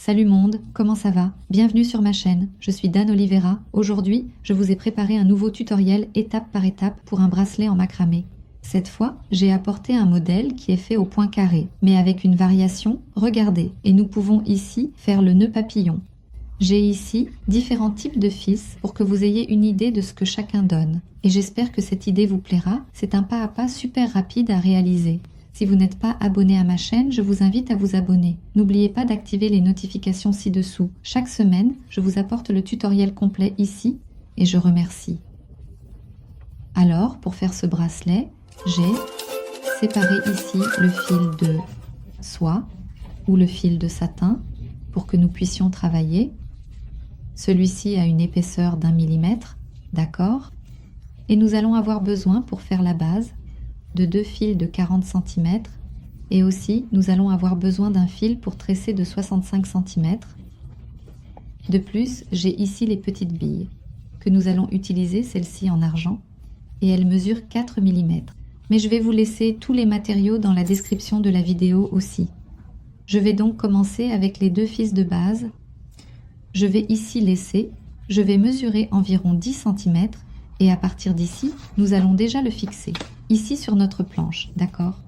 Salut monde, comment ça va? Bienvenue sur ma chaîne, je suis Dan Oliveira. Aujourd'hui, je vous ai préparé un nouveau tutoriel étape par étape pour un bracelet en macramé. Cette fois, j'ai apporté un modèle qui est fait au point carré, mais avec une variation, regardez, et nous pouvons ici faire le nœud papillon. J'ai ici différents types de fils pour que vous ayez une idée de ce que chacun donne. Et j'espère que cette idée vous plaira, c'est un pas à pas super rapide à réaliser. Si vous n'êtes pas abonné à ma chaîne, je vous invite à vous abonner. N'oubliez pas d'activer les notifications ci-dessous. Chaque semaine, je vous apporte le tutoriel complet ici et je remercie. Alors, pour faire ce bracelet, j'ai séparé ici le fil de soie ou le fil de satin pour que nous puissions travailler. Celui-ci a une épaisseur d'1 mm, d'accord? Et nous allons avoir besoin pour faire la base de 2 fils de 40 cm et aussi nous allons avoir besoin d'un fil pour tresser de 65 cm. De plus, j'ai ici les petites billes que nous allons utiliser, celle-ci en argent, et elle mesure 4 mm. Mais je vais vous laisser tous les matériaux dans la description de la vidéo aussi. Je vais donc commencer avec les 2 fils de base. Je vais ici laisser, je vais mesurer environ 10 cm et à partir d'ici, nous allons déjà le fixer, ici sur notre planche, d'accord?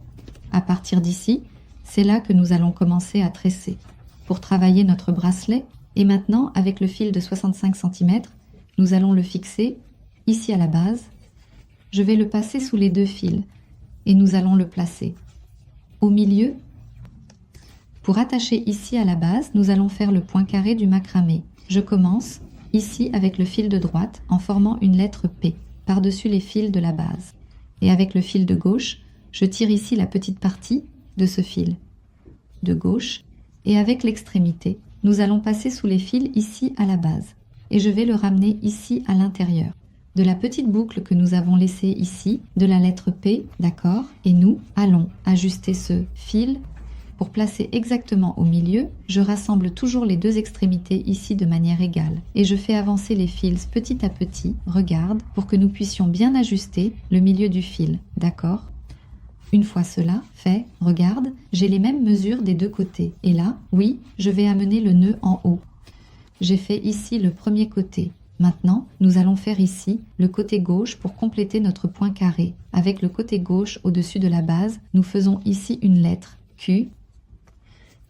À partir d'ici, c'est là que nous allons commencer à tresser pour travailler notre bracelet. Et maintenant, avec le fil de 65 cm, nous allons le fixer ici à la base. Je vais le passer sous les 2 fils et nous allons le placer au milieu. Pour attacher ici à la base, nous allons faire le point carré du macramé. Je commence ici avec le fil de droite en formant une lettre P par-dessus les fils de la base. Et avec le fil de gauche, je tire ici la petite partie de ce fil de gauche. Et avec l'extrémité, nous allons passer sous les fils ici à la base. Et je vais le ramener ici à l'intérieur de la petite boucle que nous avons laissée ici, de la lettre P, d'accord? Et nous allons ajuster ce fil. Pour placer exactement au milieu, je rassemble toujours les 2 extrémités ici de manière égale. Et je fais avancer les fils petit à petit, regarde, pour que nous puissions bien ajuster le milieu du fil, d'accord? Une fois cela fait, regarde, j'ai les mêmes mesures des 2 côtés. Et là, oui, je vais amener le nœud en haut. J'ai fait ici le premier côté. Maintenant, nous allons faire ici le côté gauche pour compléter notre point carré. Avec le côté gauche au-dessus de la base, nous faisons ici une lettre Q.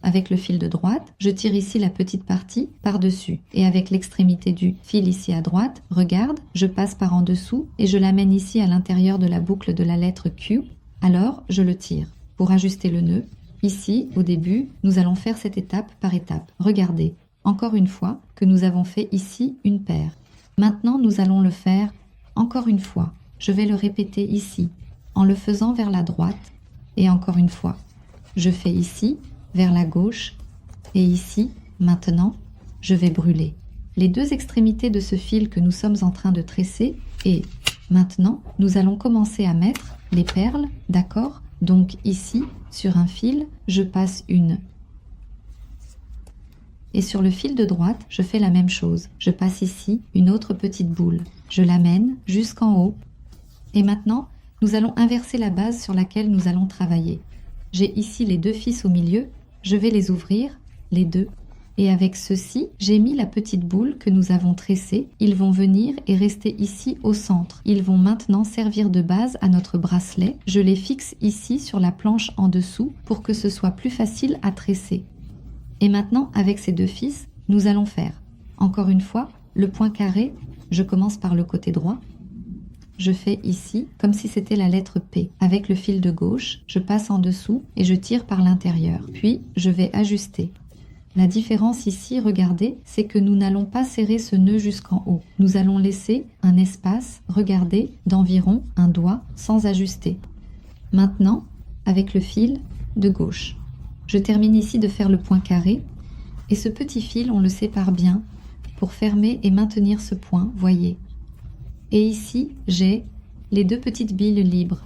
Avec le fil de droite, je tire ici la petite partie par-dessus. Et avec l'extrémité du fil ici à droite, regarde, je passe par en dessous et je l'amène ici à l'intérieur de la boucle de la lettre Q. Alors, je le tire. Pour ajuster le nœud, ici, au début, nous allons faire cette étape par étape. Regardez, encore une fois, que nous avons fait ici une paire. Maintenant, nous allons le faire encore une fois. Je vais le répéter ici, en le faisant vers la droite. Et encore une fois, je fais ici, vers la gauche, et ici, maintenant, je vais brûler les 2 extrémités de ce fil que nous sommes en train de tresser. Et maintenant, nous allons commencer à mettre les perles, d'accord? Donc ici, sur un fil, je passe une. Et sur le fil de droite, je fais la même chose. Je passe ici une autre petite boule. Je l'amène jusqu'en haut. Et maintenant, nous allons inverser la base sur laquelle nous allons travailler. J'ai ici les 2 fils au milieu. Je vais les ouvrir, les 2. Et avec ceci, j'ai mis la petite boule que nous avons tressée. Ils vont venir et rester ici au centre. Ils vont maintenant servir de base à notre bracelet. Je les fixe ici sur la planche en dessous pour que ce soit plus facile à tresser. Et maintenant, avec ces 2 fils, nous allons faire, encore une fois, le point carré. Je commence par le côté droit. Je fais ici comme si c'était la lettre P. Avec le fil de gauche, je passe en dessous et je tire par l'intérieur. Puis, je vais ajuster. La différence ici, regardez, c'est que nous n'allons pas serrer ce nœud jusqu'en haut. Nous allons laisser un espace, regardez, d'environ un doigt sans ajuster. Maintenant, avec le fil de gauche, je termine ici de faire le point carré. Et ce petit fil, on le sépare bien pour fermer et maintenir ce point, voyez. Et ici, j'ai les 2 petites billes libres.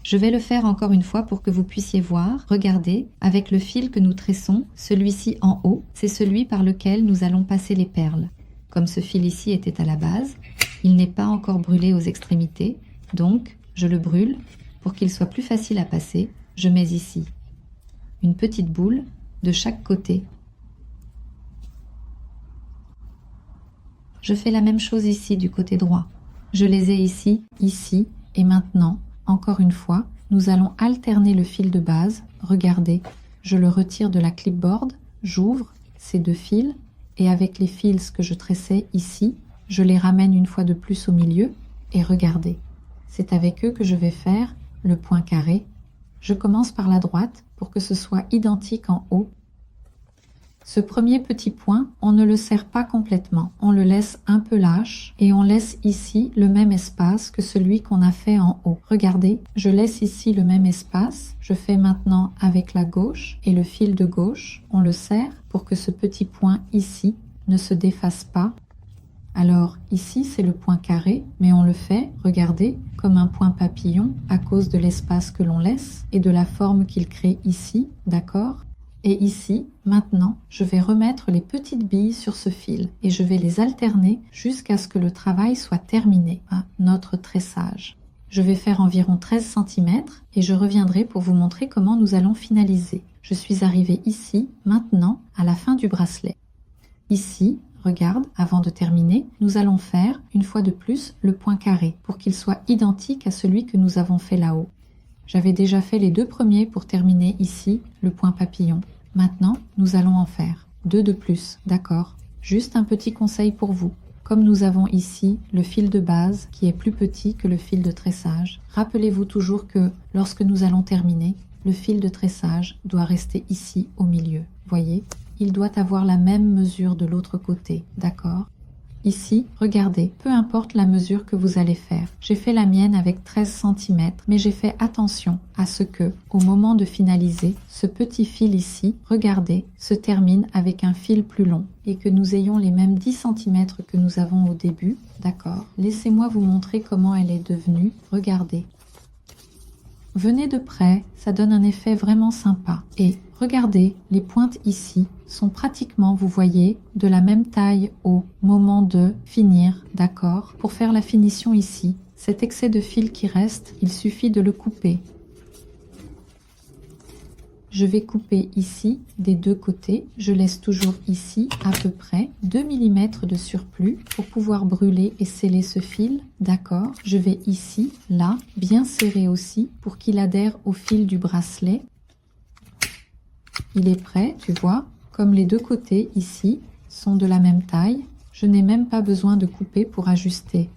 Je vais le faire encore une fois pour que vous puissiez voir. Regardez, avec le fil que nous tressons, celui-ci en haut, c'est celui par lequel nous allons passer les perles. Comme ce fil ici était à la base, il n'est pas encore brûlé aux extrémités, donc je le brûle. Pour qu'il soit plus facile à passer, je mets ici une petite boule de chaque côté. Je fais la même chose ici du côté droit. Je les ai ici, ici et maintenant. Encore une fois, nous allons alterner le fil de base. Regardez, je le retire de la clipboard, j'ouvre ces deux fils et avec les fils que je tressais ici, je les ramène une fois de plus au milieu et regardez. C'est avec eux que je vais faire le point carré. Je commence par la droite pour que ce soit identique en haut. Ce premier petit point, on ne le serre pas complètement, on le laisse un peu lâche et on laisse ici le même espace que celui qu'on a fait en haut. Regardez, je laisse ici le même espace, je fais maintenant avec la gauche et le fil de gauche, on le serre pour que ce petit point ici ne se défasse pas. Alors ici c'est le point carré, mais on le fait, regardez, comme un point papillon à cause de l'espace que l'on laisse et de la forme qu'il crée ici, d'accord ? Et ici, maintenant, je vais remettre les petites billes sur ce fil et je vais les alterner jusqu'à ce que le travail soit terminé, notre tressage. Je vais faire environ 13 cm et je reviendrai pour vous montrer comment nous allons finaliser. Je suis arrivée ici, maintenant, à la fin du bracelet. Ici, regarde, avant de terminer, nous allons faire, une fois de plus, le point carré pour qu'il soit identique à celui que nous avons fait là-haut. J'avais déjà fait les deux premiers pour terminer ici le point papillon. Maintenant, nous allons en faire 2 de plus, d'accord? Juste un petit conseil pour vous. Comme nous avons ici le fil de base qui est plus petit que le fil de tressage, rappelez-vous toujours que lorsque nous allons terminer, le fil de tressage doit rester ici au milieu. Voyez? Il doit avoir la même mesure de l'autre côté, d'accord? Ici, regardez, peu importe la mesure que vous allez faire. J'ai fait la mienne avec 13 cm, mais j'ai fait attention à ce que, au moment de finaliser, ce petit fil ici, regardez, se termine avec un fil plus long et que nous ayons les mêmes 10 cm que nous avons au début, d'accord? Laissez-moi vous montrer comment elle est devenue. Regardez. Venez de près, ça donne un effet vraiment sympa. Et regardez, les pointes ici sont pratiquement, vous voyez, de la même taille au moment de finir, d'accord? Pour faire la finition ici, cet excès de fil qui reste, il suffit de le couper. Je vais couper ici des deux côtés. Je laisse toujours ici à peu près 2 mm de surplus pour pouvoir brûler et sceller ce fil. D'accord? Je vais ici, là, bien serrer aussi pour qu'il adhère au fil du bracelet. Il est prêt, tu vois, comme les deux côtés ici sont de la même taille. Je n'ai même pas besoin de couper pour ajuster.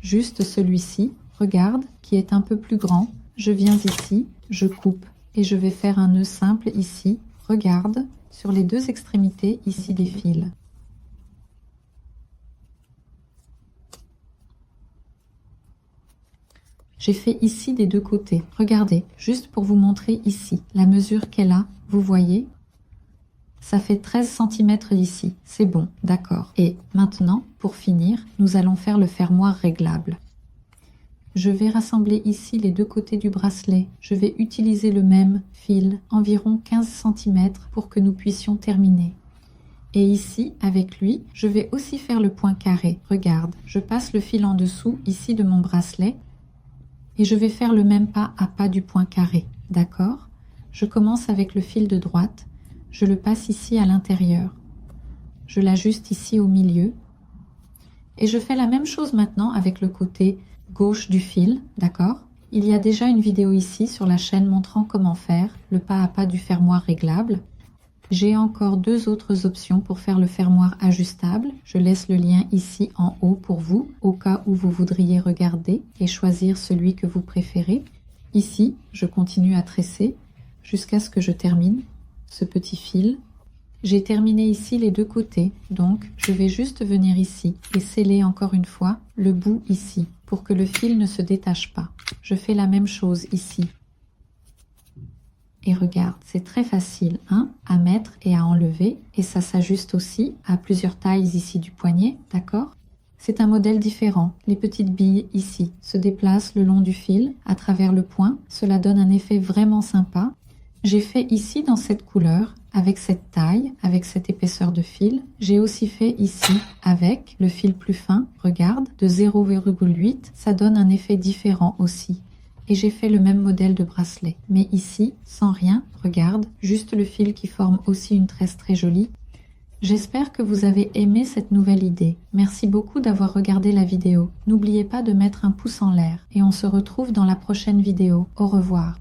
Juste celui-ci, regarde, qui est un peu plus grand. Je viens ici, je coupe. Et je vais faire un nœud simple ici, regarde, sur les deux extrémités ici des fils. J'ai fait ici des deux côtés, regardez, juste pour vous montrer ici, la mesure qu'elle a, vous voyez, ça fait 13 cm ici, c'est bon, d'accord. Et maintenant, pour finir, nous allons faire le fermoir réglable. Je vais rassembler ici les deux côtés du bracelet. Je vais utiliser le même fil, environ 15 cm, pour que nous puissions terminer. Et ici, avec lui, je vais aussi faire le point carré. Regarde, je passe le fil en dessous, ici de mon bracelet, et je vais faire le même pas à pas du point carré. D'accord? Je commence avec le fil de droite, je le passe ici à l'intérieur. Je l'ajuste ici au milieu. Et je fais la même chose maintenant avec le côté gauche du fil, d'accord? Il y a déjà une vidéo ici sur la chaîne montrant comment faire le pas à pas du fermoir réglable. J'ai encore deux autres options pour faire le fermoir ajustable. Je laisse le lien ici en haut pour vous, au cas où vous voudriez regarder et choisir celui que vous préférez. Ici, je continue à tresser jusqu'à ce que je termine ce petit fil. J'ai terminé ici les deux côtés, donc je vais juste venir ici et sceller encore une fois le bout ici pour que le fil ne se détache pas. Je fais la même chose ici. Et regarde, c'est très facile à mettre et à enlever et ça s'ajuste aussi à plusieurs tailles ici du poignet, d'accord? C'est un modèle différent. Les petites billes ici se déplacent le long du fil à travers le point. Cela donne un effet vraiment sympa. J'ai fait ici dans cette couleur, avec cette taille, avec cette épaisseur de fil. J'ai aussi fait ici avec le fil plus fin, regarde, de 0,8. Ça donne un effet différent aussi. Et j'ai fait le même modèle de bracelet. Mais ici, sans rien, regarde, juste le fil qui forme aussi une tresse très jolie. J'espère que vous avez aimé cette nouvelle idée. Merci beaucoup d'avoir regardé la vidéo. N'oubliez pas de mettre un pouce en l'air et on se retrouve dans la prochaine vidéo. Au revoir.